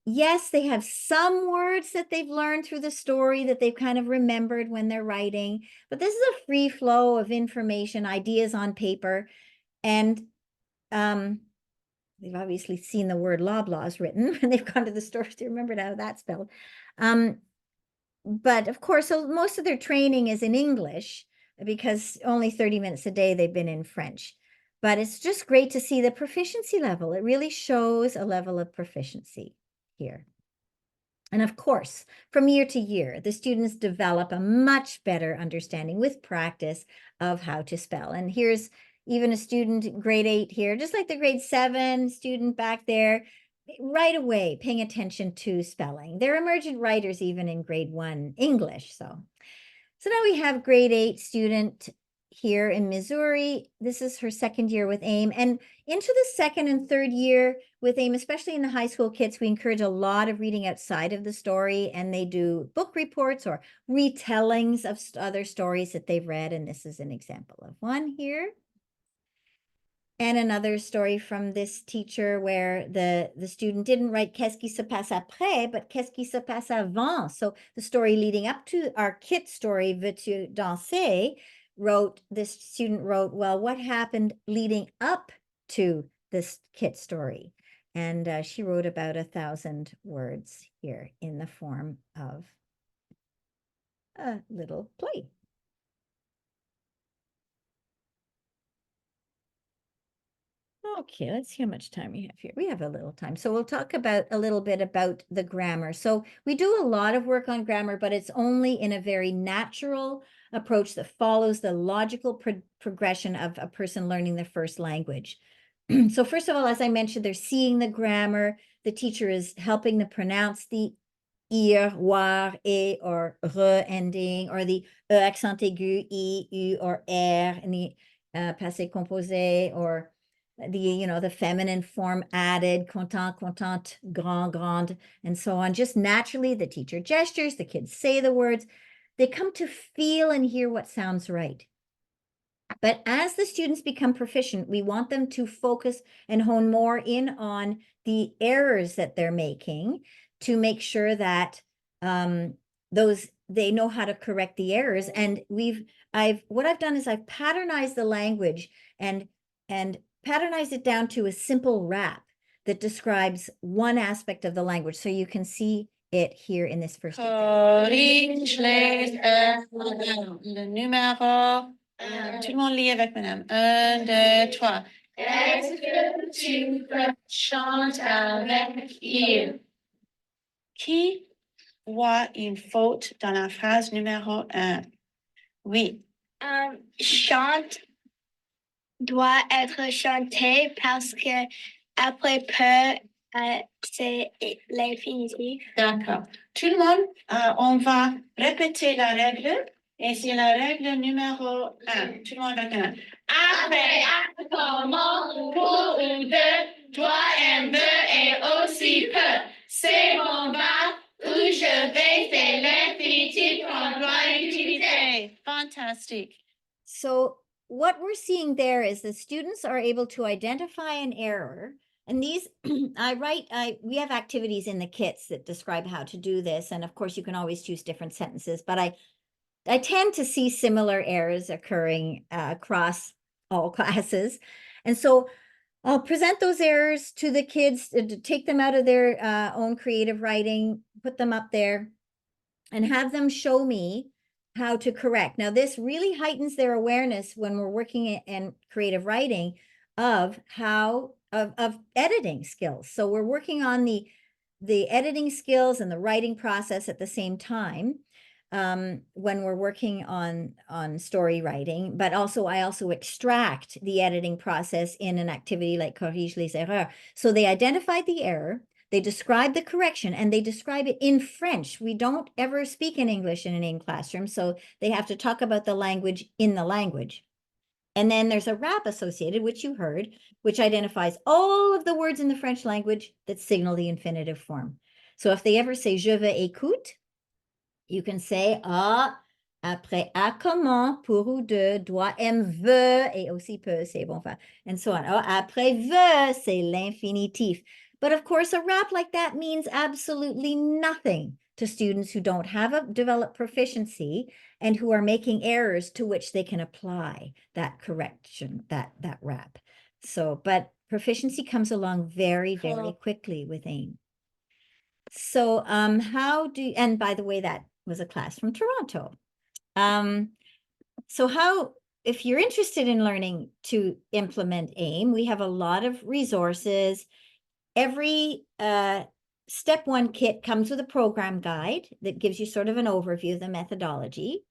Yes, they have some words that they've learned through the story that they've kind of remembered when they're writing, but this is a free flow of information, ideas on paper. And they've obviously seen the word Loblaws written when they've gone to the store to remember how that's spelled. But of course, so most of their training is in English because only 30 minutes a day they've been in French. But it's just great to see the proficiency level. It really shows a level of proficiency here. And of course, from year to year, the students develop a much better understanding with practice of how to spell. And here's even a student, grade 8 here, just like the grade 7 student back there, right away paying attention to spelling. They're emergent writers even in grade 1 English. So now we have grade 8 student here in Missouri. This is her second year with AIM. And into the second and third year with AIM, especially in the high school kits, we encourage a lot of reading outside of the story, and they do book reports or retellings of other stories that they've read. And this is an example of one here. And another story from this teacher where the student didn't write qu'est-ce qui se passe après, but qu'est-ce qui se passe avant. So the story leading up to our kit story, Veux-tu danser, this student wrote, well, what happened leading up to this kit story? And she wrote about 1,000 words here in the form of a little play. Okay, let's see how much time we have here. We have a little time. So we'll talk about a little bit about the grammar. So we do a lot of work on grammar, but it's only in a very natural approach that follows the logical progression of a person learning their first language. So first of all, as I mentioned, they're seeing the grammar. The teacher is helping them pronounce the ir, war, et, or re ending, or the e accent aigu, I, U, or R, and the passé composé, or the feminine form added, content, contente, grand, grande, and so on. Just naturally, the teacher gestures, the kids say the words. They come to feel and hear what sounds right. But as the students become proficient, we want them to focus and hone more in on the errors that they're making to make sure that they know how to correct the errors. And what I've done is I've patternized the language and patternize it down to a simple rap that describes one aspect of the language. So you can see it here in this first example. Corrige les le numéro. Tout le monde lit avec madame. 1, 2, 3. Est-ce que tu peux chanter avec il? Qui voit une faute dans la phrase numéro 1? Oui. Chante doit être chanté parce que après peu, c'est l'infinitif. D'accord. Tout le monde, on va répéter la règle. Et c'est la règle numéro 1. Tout le monde reconnaît. Après, comment, pour ou deux, toi, un, deux et aussi Fantastique. So what we're seeing there is the students are able to identify an error. And these, we have activities in the kits that describe how to do this. And of course, you can always choose different sentences, but I tend to see similar errors occurring across all classes. And so I'll present those errors to the kids to take them out of their own creative writing, put them up there, and have them show me how to correct. Now, this really heightens their awareness when we're working in creative writing of editing skills. So we're working on the editing skills and the writing process at the same time when we're working on story writing, but also I also extract the editing process in an activity like Corrige les erreurs. So they identified the error, they describe the correction, and they describe it in French. We don't ever speak in English in an AIM classroom, so they have to talk about the language in the language. And then there's a rap associated, which you heard, which identifies all of the words in the French language that signal the infinitive form. So if they ever say je veux écoute, you can say après à comment, pour ou de, doit, aime, veut, et aussi peut, c'est bon, and so on. Après veut, c'est l'infinitif. But of course, a rap like that means absolutely nothing to students who don't have a developed proficiency and who are making errors to which they can apply that correction, that rap. So, but proficiency comes along very, very quickly with AIM. So and by the way, that was a class from Toronto. So if you're interested in learning to implement AIM, we have a lot of resources. Every step 1 kit comes with a program guide that gives you sort of an overview of the methodology.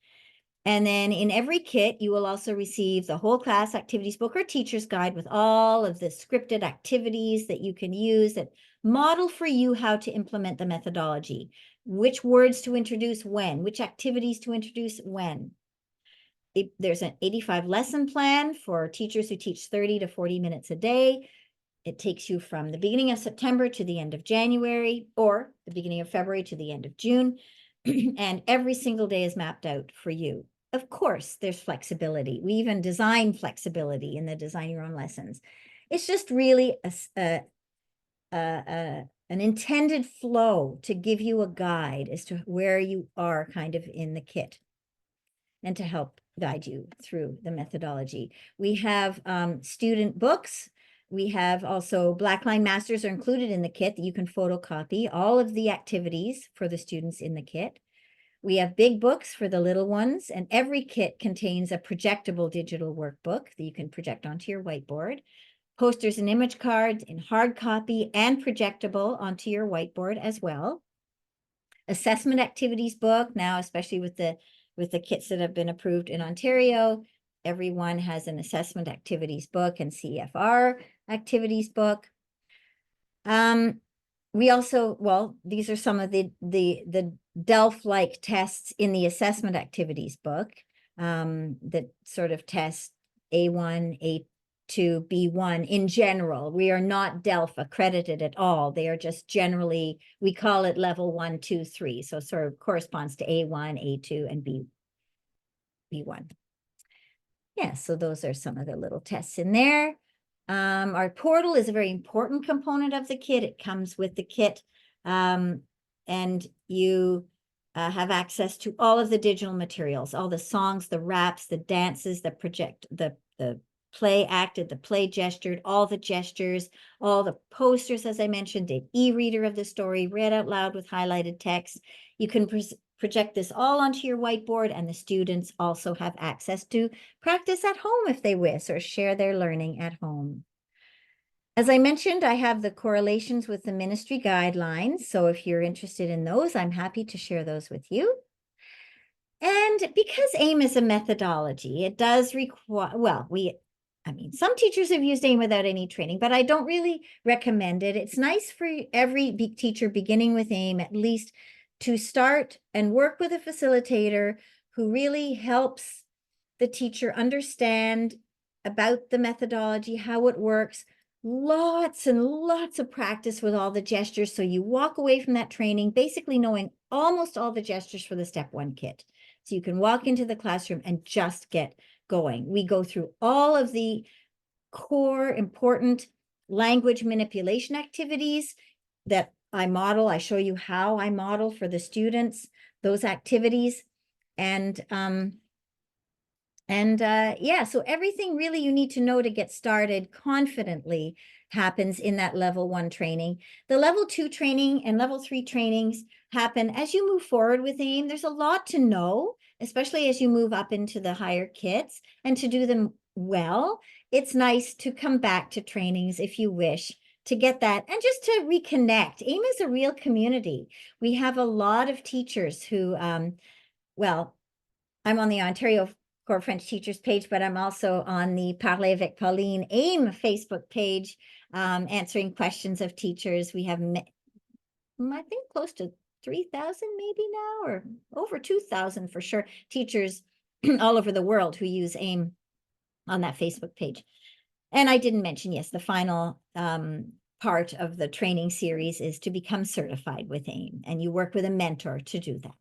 And then in every kit, you will also receive the whole class activities book or teacher's guide with all of the scripted activities that you can use that model for you how to implement the methodology, which words to introduce when, which activities to introduce when. There's an 85 lesson plan for teachers who teach 30 to 40 minutes a day. It takes you from the beginning of September to the end of January, or the beginning of February to the end of June. And every single day is mapped out for you. Of course, there's flexibility. We even design flexibility in the design your own lessons. It's just really an intended flow to give you a guide as to where you are kind of in the kit and to help guide you through the methodology. We have student books. We have also Blackline Masters are included in the kit that you can photocopy all of the activities for the students in the kit. We have big books for the little ones, and every kit contains a projectable digital workbook that you can project onto your whiteboard, posters and image cards in hard copy and projectable onto your whiteboard as well. Assessment activities book, now especially with the kits that have been approved in Ontario, everyone has an assessment activities book and CFR activities book. We also, well, these are some of the DELF-like tests in the assessment activities book that sort of test A1, A2, B1 in general. We are not DELF accredited at all. They are just generally, we call it level 1, 2, 3. So sort of corresponds to A1, A2, and B1. Yeah, so those are some of the little tests in there. Our portal is a very important component of the kit. It comes with the kit, and you have access to all of the digital materials, all the songs, the raps, the dances, the play acted, the play gestured, all the gestures, all the posters, as I mentioned, the e-reader of the story, read out loud with highlighted text. You can project this all onto your whiteboard, and the students also have access to practice at home if they wish, or share their learning at home. As I mentioned, I have the correlations with the ministry guidelines. So if you're interested in those, I'm happy to share those with you. And because AIM is a methodology, it does require, well, some teachers have used AIM without any training, but I don't really recommend it. It's nice for every teacher beginning with AIM at least to start and work with a facilitator who really helps the teacher understand about the methodology, how it works, lots and lots of practice with all the gestures. So you walk away from that training basically knowing almost all the gestures for the step 1 kit. So you can walk into the classroom and just get going. We go through all of the core important language manipulation activities that I model. I show you how I model for the students those activities. Yeah, so everything really you need to know to get started confidently happens in that level 1 training. The level 2 training and level 3 trainings happen as you move forward with AIM. There's a lot to know, especially as you move up into the higher kits, and to do them well, it's nice to come back to trainings if you wish to get that and just to reconnect. AIM is a real community. We have a lot of teachers who, well, I'm on the Ontario Core French Teachers page, but I'm also on the Parler avec Pauline AIM Facebook page, answering questions of teachers. We have, I think, close to 3,000 maybe now, or over 2,000 for sure, teachers all over the world who use AIM on that Facebook page. And I didn't mention, yes, the final part of the training series is to become certified with AIM, and you work with a mentor to do that.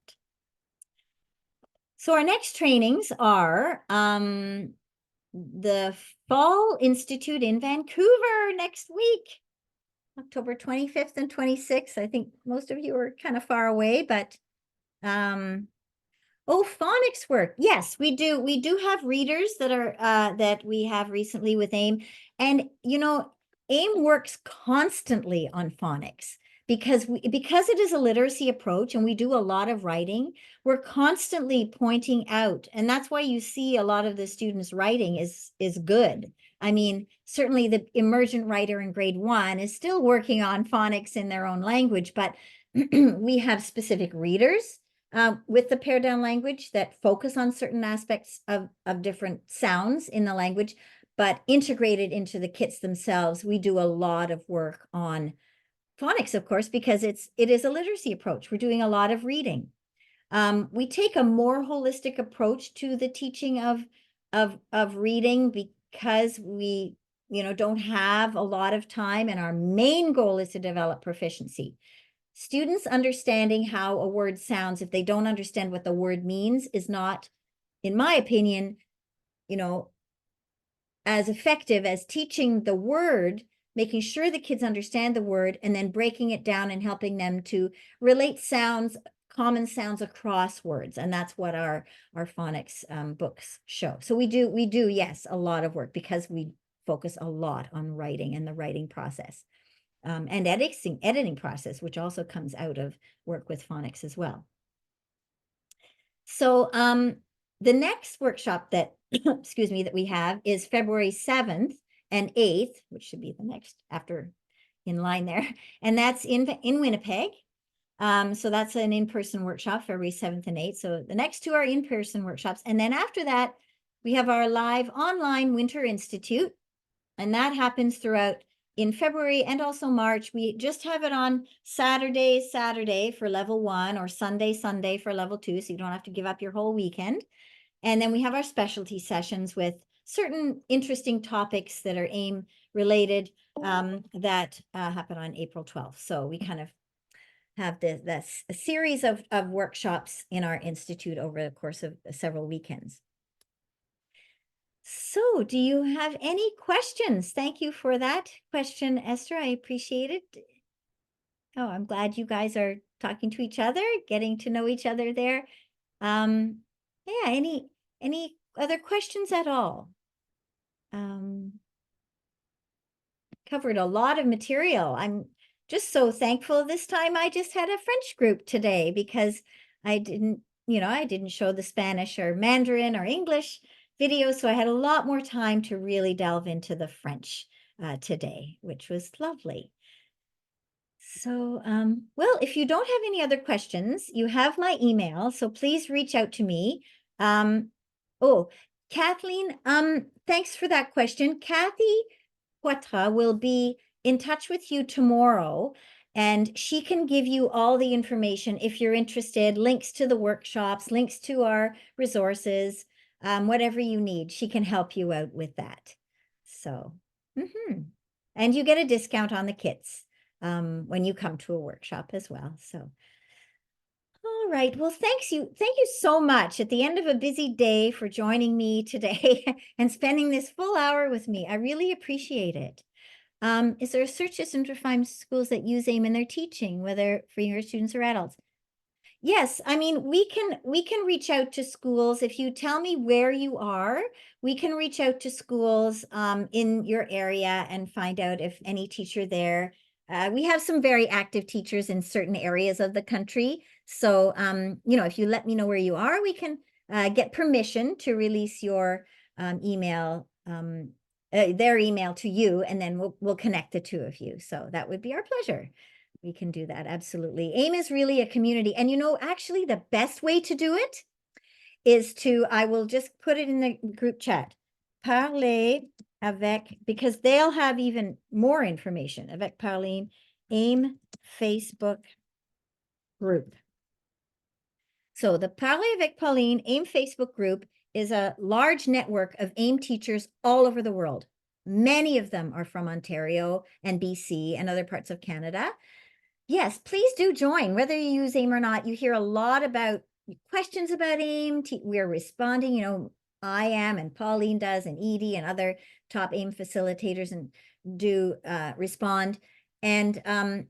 So our next trainings are the Fall Institute in Vancouver next week, October 25th and 26th. I think most of you are kind of far away, but oh, phonics work. Yes, we do. We do have readers that are that we have recently with AIM. And you know, AIM works constantly on phonics because it is a literacy approach and we do a lot of writing. We're constantly pointing out, and that's why you see a lot of the students' writing is good. I mean, certainly the emergent writer in grade 1 is still working on phonics in their own language, but we have specific readers with the pared down language that focus on certain aspects of different sounds in the language, but integrated into the kits themselves. We do a lot of work on phonics, of course, because it is a literacy approach. We're doing a lot of reading. We take a more holistic approach to the teaching of reading because we, don't have a lot of time, and our main goal is to develop proficiency. Students understanding how a word sounds, if they don't understand what the word means, is not, in my opinion, as effective as teaching the word, making sure the kids understand the word, and then breaking it down and helping them to relate sounds, common sounds across words. And that's what our phonics books show. So we do, yes, a lot of work because we focus a lot on writing and the writing process. And editing process, which also comes out of work with phonics as well. So the next workshop that, excuse me, that we have is February 7th and 8th, which should be the next after in line there. And that's in Winnipeg. So that's an in-person workshop, February 7th and 8th. So the next two are in-person workshops. And then after that, we have our live online Winter Institute. And that happens throughout in February and also March. We just have it on Saturday for level 1 or Sunday for level 2. So you don't have to give up your whole weekend. And then we have our specialty sessions with certain interesting topics that are AIM related that happen on April 12th. So we kind of have this a series of workshops in our institute over the course of several weekends. So do you have any questions? Thank you for that question, Esther. I appreciate it. Oh, I'm glad you guys are talking to each other, getting to know each other there. Yeah, any other questions at all? Covered a lot of material. I'm just so thankful this time I just had a French group today because I didn't show the Spanish or Mandarin or English videos, so I had a lot more time to really delve into the French today, which was lovely. So, well, if you don't have any other questions, you have my email, so please reach out to me. Oh, Kathleen, thanks for that question. Kathy Poitras will be in touch with you tomorrow, and she can give you all the information if you're interested, links to the workshops, links to our resources, whatever you need. She can help you out with that. So, and you get a discount on the kits when you come to a workshop as well. So, all All right. Well, thank you so much at the end of a busy day for joining me today and spending this full hour with me. I really appreciate it. Is there a search system to find schools that use AIM in their teaching, whether for younger students or adults? Yes, I mean, we can reach out to schools. If you tell me where you are, we can reach out to schools in your area and find out if any teacher there. We have some very active teachers in certain areas of the country. So, if you let me know where you are, we can get permission to release your email, their email to you, and then we'll connect the two of you. So that would be our pleasure. We can do that, absolutely. AIM is really a community. And actually the best way to do it is I will just put it in the group chat. Parler avec, because they'll have even more information. Avec Pauline, AIM Facebook group. So the Parler avec Pauline AIM Facebook group is a large network of AIM teachers all over the world. Many of them are from Ontario and BC and other parts of Canada. Yes, please do join, whether you use AIM or not. You hear a lot about questions about AIM. We're responding, I am, and Pauline does, and Edie and other top AIM facilitators and do respond. And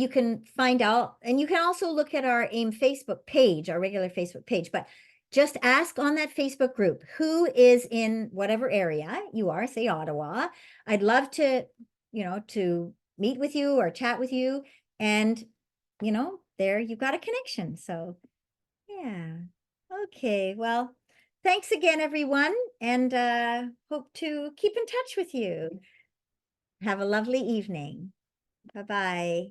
you can find out, and you can also look at our AIM Facebook page, our regular Facebook page, but just ask on that Facebook group, who is in whatever area you are, say Ottawa. I'd love to, to meet with you or chat with you. And, there you've got a connection. So, yeah. Okay. Well, thanks again, everyone. And hope to keep in touch with you. Have a lovely evening. Bye-bye.